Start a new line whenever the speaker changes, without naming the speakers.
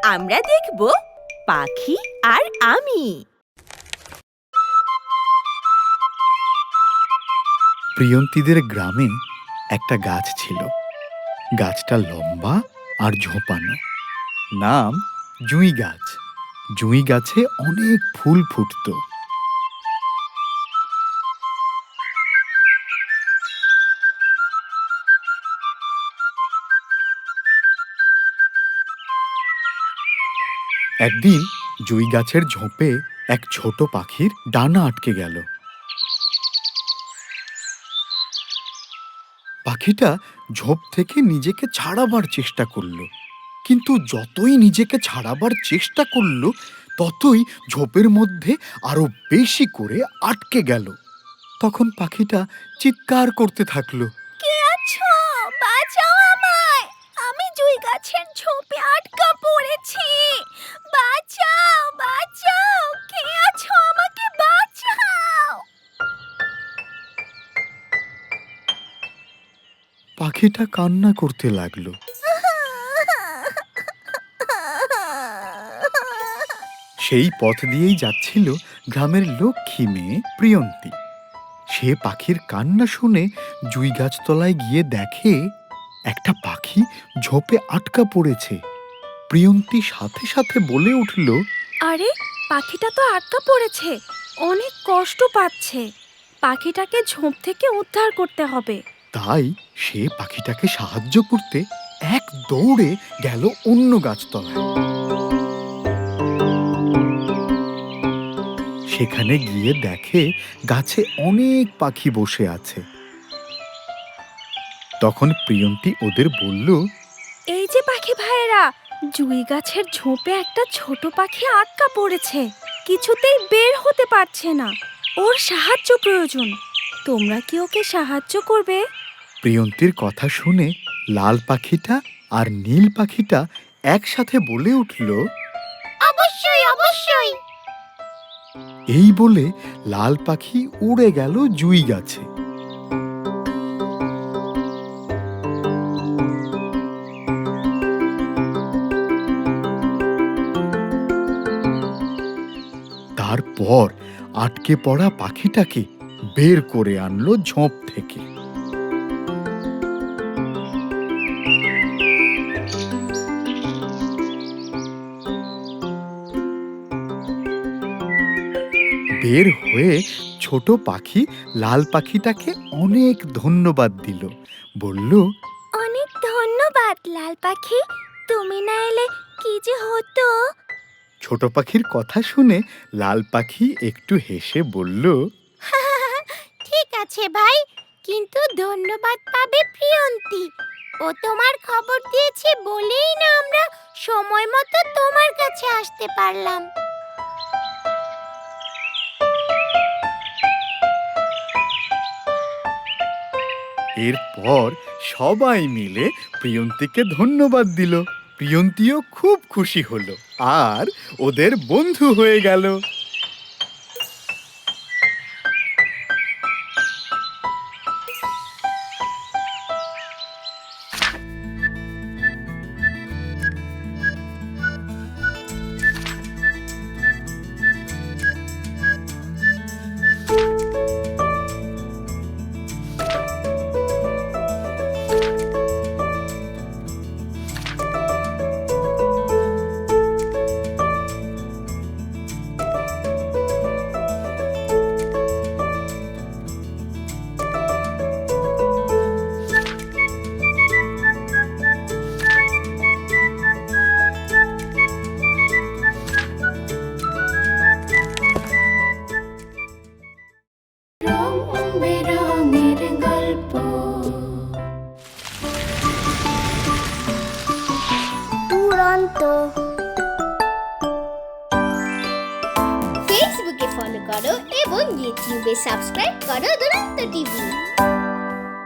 আমরা দেখব পাখি আর আমি।
প্রিয়ন্তীদের গ্রামে একটা গাছ ছিল। গাছটা লম্বা আর ঝোপানো, নাম জুঁই গাছ। জুঁই গাছে অনেক ফুল ফুটতো। একদিন জুঁই গাছের ঝোপে এক ছোট পাখির ডানা আটকে গেল। পাখিটা ঝোপ থেকে নিজেকে ছাড়াবার চেষ্টা করলো, কিন্তু যতই নিজেকে ছাড়াবার চেষ্টা করলো ততই ঝোপের মধ্যে আরো বেশি করে আটকে গেল। তখন পাখিটা চিৎকার করতে থাকলো,
কে আছো? বাঁচাও আমায়! আমি জুঁই গাছের ঝোপে আটকা পড়েছি। বাঁচাও, বাঁচাও! কে আছো? আমাকে বাঁচাও!
পাখিটা কান্না করতে লাগলো। সেই পথ দিয়েই যাচ্ছিল গ্রামের লক্ষ্মী মেয়ে প্রিয়ন্তী। সে পাখির কান্না শুনে জুঁই গাছতলায় গিয়ে দেখে একটা পাখি ঝোপে আটকা পড়েছে। প্রিয়ন্তী সাথে সাথে বলে উঠল,
আরে, পাখিটা তো আটকা পড়েছে, অনেক কষ্ট পাচ্ছে। পাখিটাকে ঝোপ থেকে উদ্ধার করতে হবে।
তাই সে পাখিটাকে সাহায্য করতে এক দৌড়ে গেল অন্য গাছতলায়। সেখানে গিয়ে দেখে গাছে অনেক পাখি বসে আছে। তখন প্রিয়ন্তী ওদের বলল,
এই যে পাখি ভাইয়েরা, জুঁই গাছের ঝোপে একটা ছোট পাখি আটকা পড়েছে, কিছুতেই বের হতে পারছে না। ওর সাহায্য প্রয়োজন। তোমরা কি ওকে সাহায্য করবে?
প্রিয়ন্তীর কথা শুনে লাল পাখিটা আর নীল পাখিটা একসাথে বলে উঠল,
অবশ্যই, অবশ্যই।
এই বলে লাল পাখি উড়ে গেল জুঁই গাছে। তারপর আটকে পড়া পাখিটাকে বের করে আনলো ঝোপ থেকে। বের হয়ে ছোট পাখি লাল পাখিটাকে অনেক ধন্যবাদ দিল। বলল,
অনেক ধন্যবাদ লাল পাখি, তুমি না এলে কি যে হতো।
ছোট পাখির কথা শুনে লাল পাখি একটু হেসে বলল,
ঠিক আছে ভাই, কিন্তু ধন্যবাদ পাবে প্রিয়ন্তী। ও তোমার খবর দিয়েছে বলেই না আমরা সময় মতো তোমার কাছে আসতে পারলাম।
এরপর সবাই মিলে প্রিয়ন্তীকে ধন্যবাদ দিল। প্রিয়ন্তীও খুব খুশি হলো আর ওদের বন্ধু হয়ে গেল।
ফেসবুকে ফলো করো এবং ইউটিউবে সাবস্ক্রাইব করো দুরন্ত টিভি।